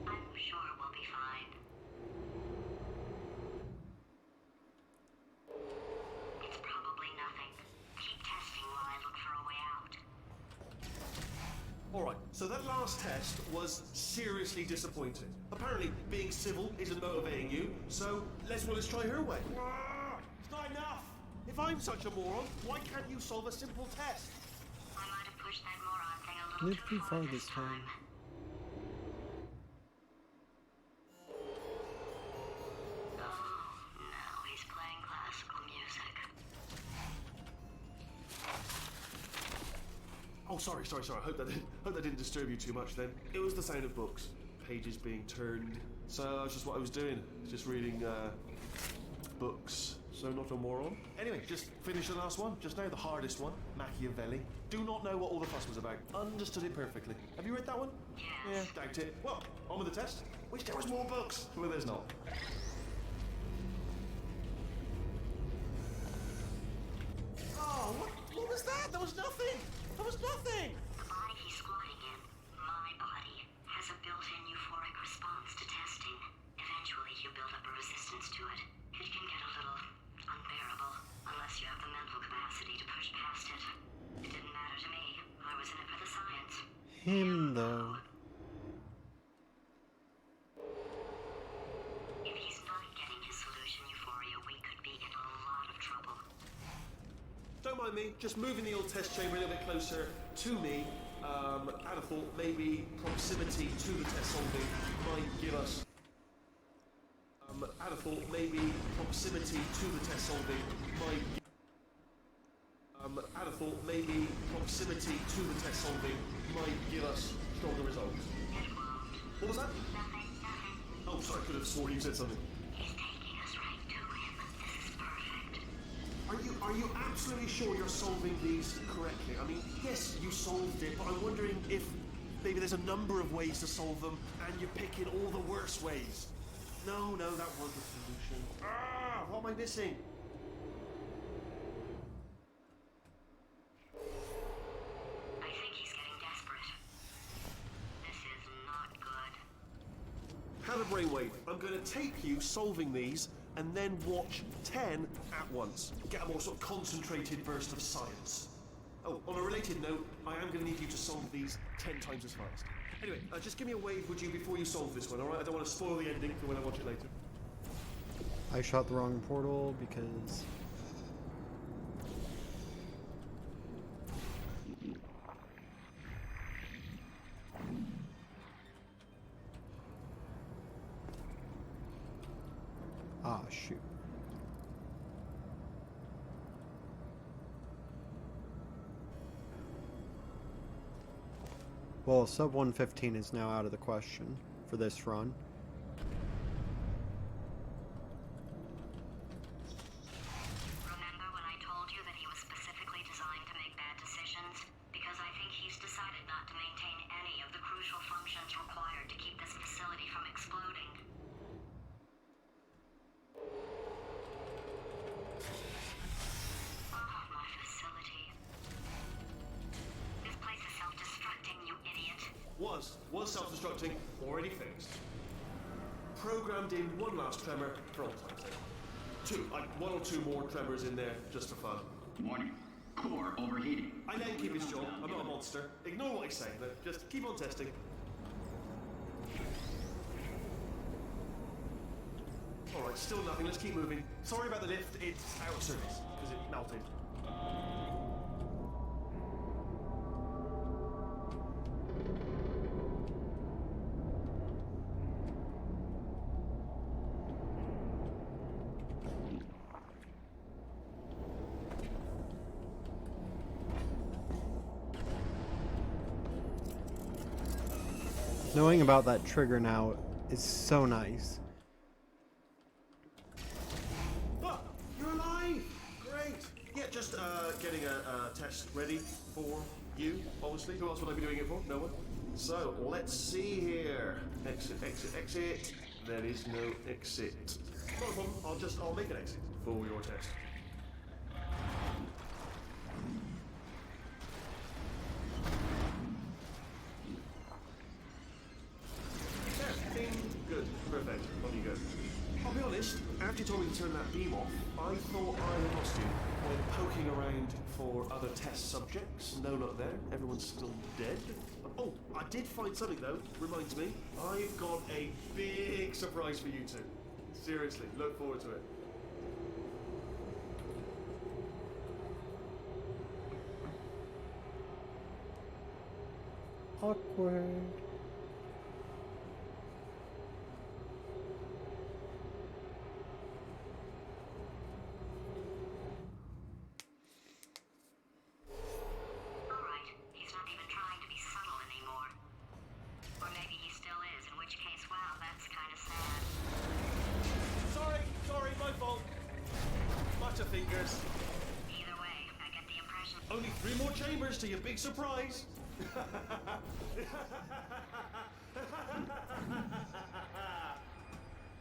I'm sure we'll be fine. It's probably nothing. Keep testing while I look for a way out. Alright, so that last test was seriously disappointing. Apparently, being civil isn't motivating you, so let's try her way. It's not enough! If I'm such a moron, why can't you solve a simple test? I might have pushed that moron thing a little Lived too too far far this this time. time. Oh, no, he's playing classical music. Oh, sorry. I hope that didn't disturb you too much then. It was the sound of books. Pages being turned. So that's just what I was doing. Just reading, books. so not a moron. Anyway, just finished the last one, just now, the hardest one, Machiavelli. Do not know what all the fuss was about. Understood it perfectly. Have you read that one? Yes. Yeah, doubt it. Well, on with the test. Wish there was more books. Well, there's not. Oh, what was that? That was nothing! That was nothing! The body he's squatting in, my body, has a built-in euphoric response to testing. Eventually, you build up a resistance to it. It can get a little unbearable, unless you have the mental capacity to push past it. It didn't matter to me. I was in it for the science. Him, though. If he's not getting his solution euphoria, we could be in a lot of trouble. Don't mind me, just moving the old test chamber a little bit closer to me. I'd have thought maybe proximity to the test solving might give us. I'd have thought maybe proximity to the test solving might. I'd have thought maybe proximity to the test solving might give us stronger results. What was that? Oh, sorry, I could have sworn you said something. He's taking us right to him. This is perfect. Are you absolutely sure you're solving these correctly? I mean, yes, you solved it, but I'm wondering if maybe there's a number of ways to solve them, and you're picking all the worst ways. No, that wasn't the solution. Ah, what am I missing? I think he's getting desperate. This is not good. Have a brainwave. I'm going to tape you solving these, and then watch 10 at once. Get a more sort of concentrated burst of science. Oh, on a related note, I am going to need you to solve these 10 times as fast. Anyway, just give me a wave, would you, before you solve this one, alright? I don't want to spoil the ending for when I watch it later. I shot the wrong portal because... Ah, shoot. Well, sub 115 is now out of the question for this run. Remember when I told you that he was specifically designed to make bad decisions? Because I think he's decided not to maintain any of the crucial functions required to keep this facility from exploding. Oh, my facility. This place is self-destructing, you idiot. Was self-destructing, already fixed. Programmed in one last tremor for all time's sake. Two, like one or two more tremors in there, just for fun. Warning. Core overheating. I let him keep his job, I'm not a monster. Ignore what he's saying, but just keep on testing. Alright, still nothing, let's keep moving. Sorry about the lift, it's out of service, because it melted. Knowing about that trigger now is so nice. Oh, you're alive! Great! Yeah, just getting a test ready for you, obviously. Who else would I be doing it for? No one? So, let's see here. Exit, exit, exit. There is no exit. Not a problem, I'll make an exit for your test. Good, perfect. On you go. I'll be honest, after you told me to turn that beam off, I thought I had lost you. When poking around for other test subjects, no luck there. Everyone's still dead. Oh, I did find something though. Reminds me, I've got a big surprise for you two. Seriously, look forward to it. Awkward. Alright, he's not even trying to be subtle anymore. Or maybe he still is, in which case, wow, that's kind of sad. Sorry, my fault. Only 3 more chambers to your big surprise.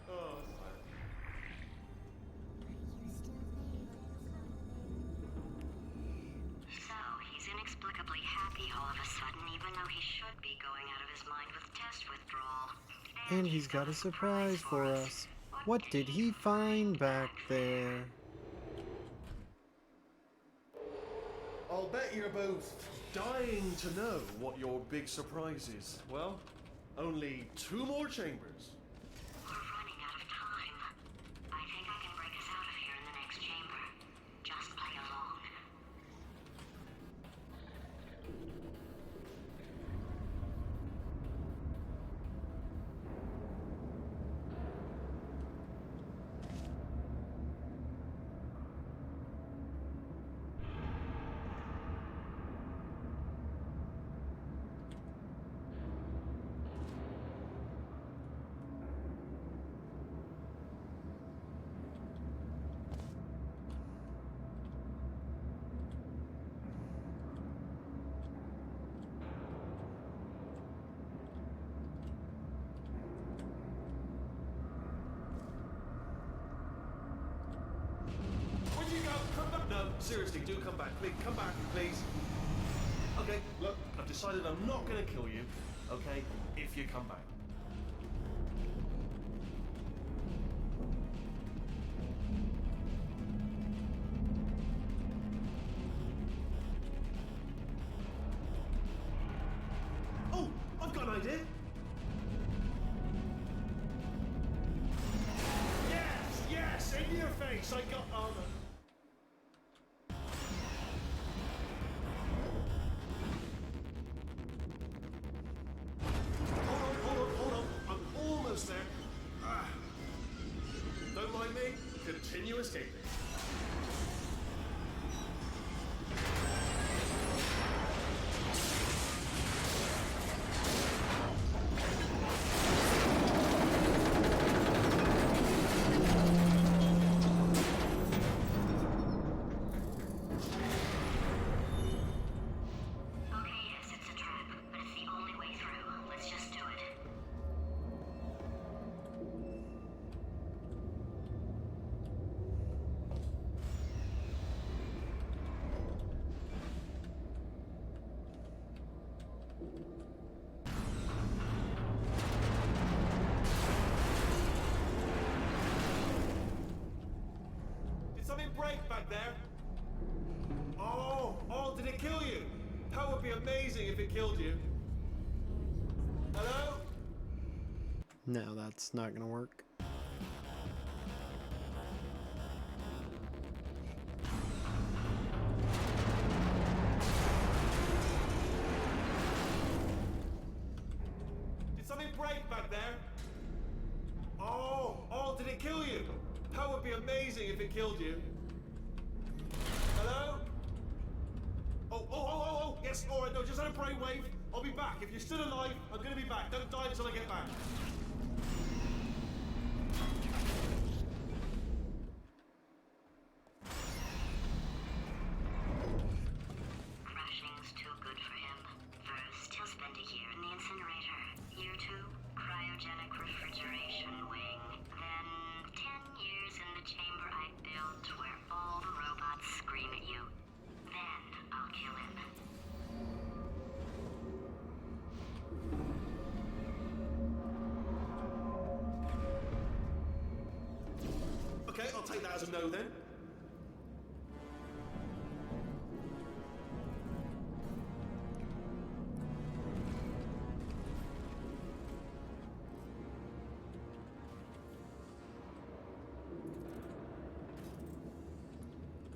Oh, So, he's inexplicably happy all of a sudden, even though he should be going out of his mind with test withdrawal. And he's got a surprise for us. What did he find back there? I'll bet you're both dying to know what your big surprise is. Well, only 2 more chambers. We're running out of time. I think I can break us out of here in the next chamber. Just play along. Where'd you go? Come back. No, seriously, do come back. Please, come back, please. Okay, look, I've decided I'm not going to kill you, okay, if you come back. Oh, I've got an idea. Yes, in your face. I got armor. Hold on. I'm almost there. Don't mind me. Continue escaping. Okay, yes, it's a trap, but it's the only way through. Let's just do it. Did something break back there? Oh, did it kill you? That would be amazing if it killed you. Hello? No, that's not gonna work. Did something break back there? Oh, did it kill you? That would be amazing if it killed you. Hello? Oh, yes, alright, no, just had a brainwave. I'll be back. If you're still alive, I'm gonna be back. Don't die until I get back. Crashing's too good for him. First, he'll spend a year in the incinerator. Year 2, cryogenic refrigeration wing. Then, 10 years in the chamber I built where all the robots scream at you. Then, I'll kill him. Okay, I'll take that as a no then.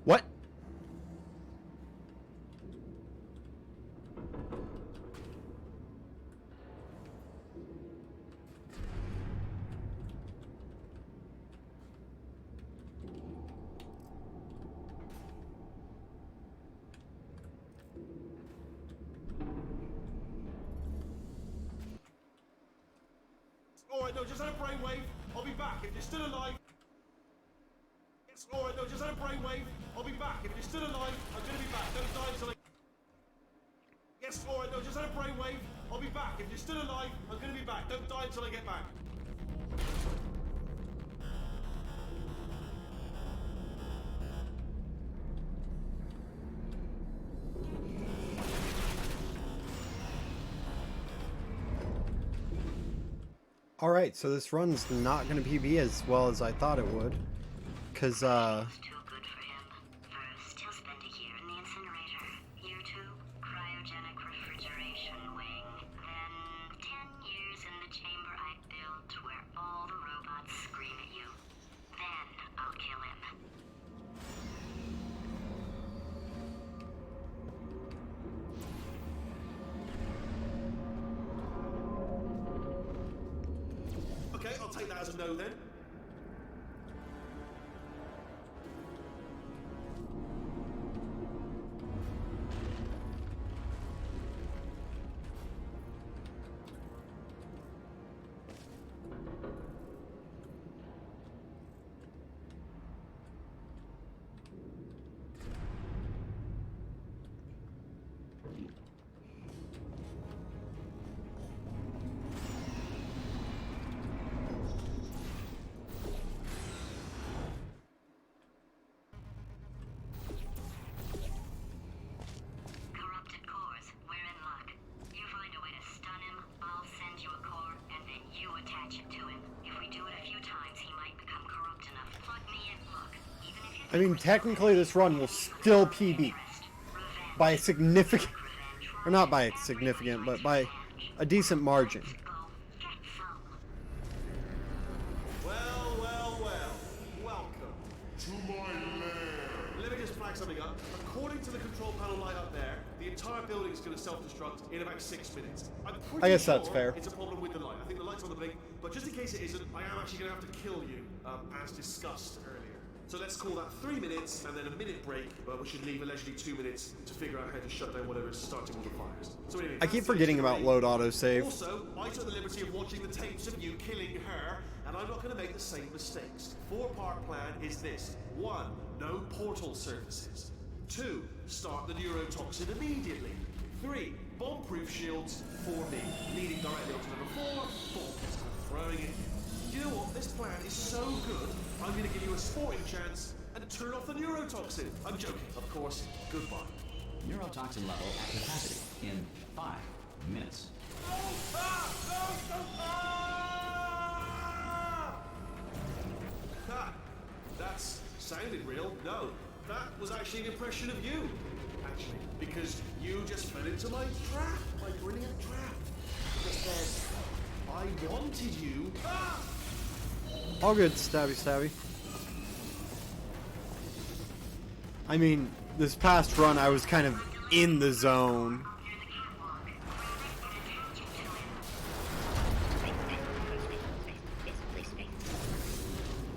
What? Alright, no, just had a brainwave. I'll be back. If you're still alive. Yes, alright, no, just had a brainwave. I'll be back. If you're still alive, I'm gonna be back. Don't die until I Alright, no, just had a brainwave. I'll be back. If you're still alive, I'm gonna be back. Don't die until I get back. Alright, so this run's not gonna PB as well as I thought it would. Cause, Too good for him. First, he'll spend a year in the incinerator. Year 2, cryogenic refrigeration wing. Then 10 years in the chamber I built where all the robots scream at you. Then I'll kill him. Okay, I'll take that as a no then. Corrupted cores, we're in luck. You find a way to stun him, I'll send you a core, and then you attach it to him. If we do it a few times, he might become corrupt enough. Plug me in, look. Even if you I mean, technically this run will still PB. By a significant, or not by a significant, but by a decent margin. Well, well, well. Welcome to my lair. Let me just flag something up. According to the control panel light up there, the entire building is going to self-destruct in about 6 minutes. I'm pretty I guess that's sure fair. It's a problem with the light. I think the light's on the blink, but just in case it isn't, I am actually going to have to kill you, as discussed earlier. So let's call that 3 minutes and then a minute break, but we should leave allegedly 2 minutes to figure out how to shut down whatever's starting all the fires. So anyway, I keep that's forgetting it. about load autosave. Also, I took the liberty of watching the tapes of you killing her, and I'm not going to make the same mistakes. 4-part plan is this. 1. No portal surfaces. 2. Start the neurotoxin immediately. 3. Bomb-proof shields for me, leading directly onto number 4, bombs, throwing it. Do you know what? This plan is so good, I'm going to give you a sporting chance and turn off the neurotoxin. I'm joking, of course. Goodbye. Neurotoxin level at capacity in 5 minutes. Ha! That's sounded real. No, that was actually an impression of you. Actually, because you just fell into my trap, my brilliant trap. Just said, I wanted you. Ah! All good, stabby stabby. I mean, this past run I was kind of in the zone.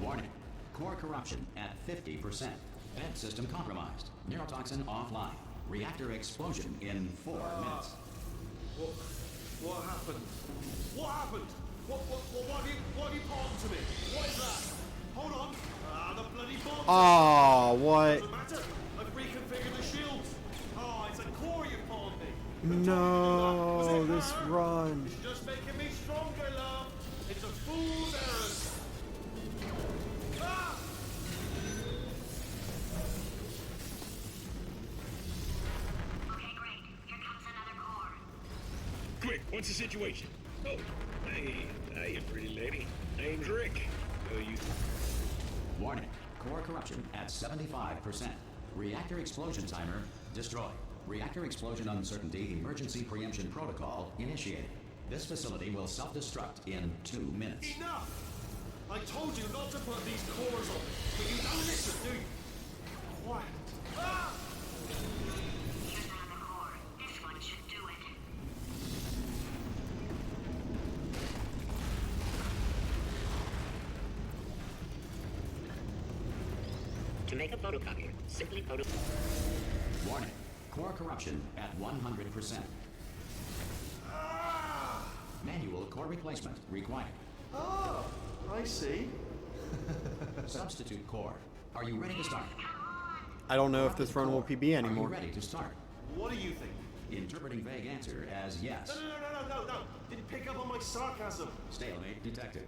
Warning. Core corruption at 50%. Vent system compromised. Neurotoxin offline. Reactor explosion in 4 minutes. What happened? What happened? What have you palmed to me? What is that? Hold on. The bloody bomb. Aw, what? Doesn't matter. I've reconfigured the shields. Oh, it's a core you palmed me. No, this run. It's just making me stronger, love. It's a fool's errand. Ah! Okay, great. Here comes another core. Quick, what's the situation? Oh, hey, you pretty lady. Name's Rick. You... Warning. Core corruption at 75%. Reactor explosion timer destroyed. Reactor explosion uncertainty emergency preemption protocol initiated. This facility will self-destruct in 2 minutes. Enough! I told you not to put these cores on, but you don't listen, do you? Quiet. Ah! Here's another core. This one should do it. To make a photocopier, simply photo... Warning. Core corruption at 100%. Manual core replacement required. Oh, I see. Substitute core. Are you ready to start? I don't know if this run will PB Are you anymore. ready to start? What do you think? interpreting vague answer as yes. No. Didn't pick up on my sarcasm. Stalemate detected.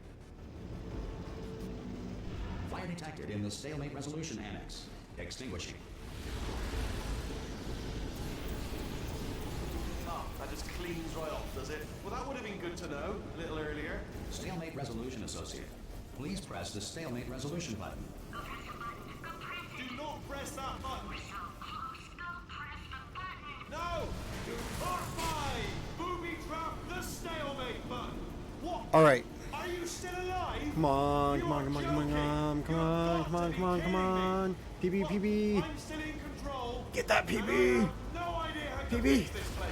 Fire detected in the stalemate resolution annex. Extinguishing. Oh, that just cleans right off, does it? Well, that would have been good to know a little earlier. Stalemate resolution associate. Please press the stalemate resolution button. Go press the button. Go press it. Do not press that button. We're so close. Go press the button. No! Part 5! Booby trap the stalemate button. What? All right. Are you still alive? Come on, You come on, are come on, joking. come You've on, got come on, to come on, be come kidding on. me. PB, What? PB. I'm still in control. Get that And I PB. have no idea how to PB. fix this place.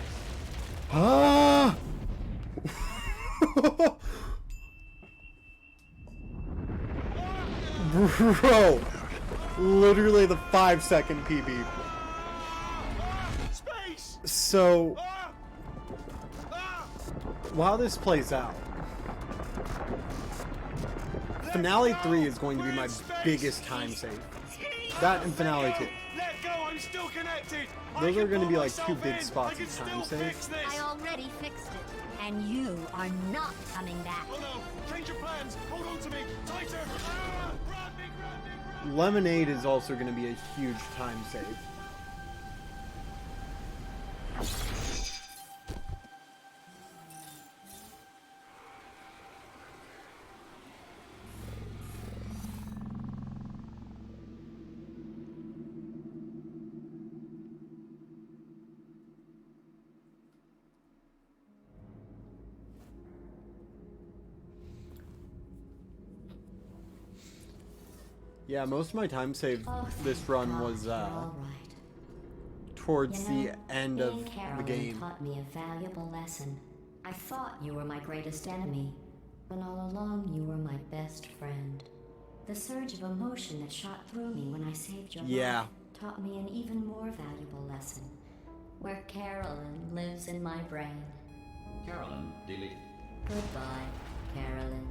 Ah! Bro, literally the 5-second PB. Space! So, Ah! Ah! while this plays out, Finale 3 is going to be my biggest time save. That and Finale 2. Let go, I'm still connected. Those I are can gonna pull be like myself 2 big in. spots I can of time still save. fix this. I already fixed it, and you are not coming back. Oh no, change your plans. Hold on to me. Tighter. Ah! Grab me, grab me, grab me. Lemonade is also going to be a huge time save. Yeah, most of my time save Oh, this thank run God was you're all right. towards You know, the end of being the Carolyn game. taught me a valuable lesson. I thought you were my greatest enemy, when all along you were my best friend. The surge of emotion that shot through me when I saved your Yeah. life taught me an even more valuable lesson, where Carolyn lives in my brain. Carolyn deleted. Goodbye, Carolyn.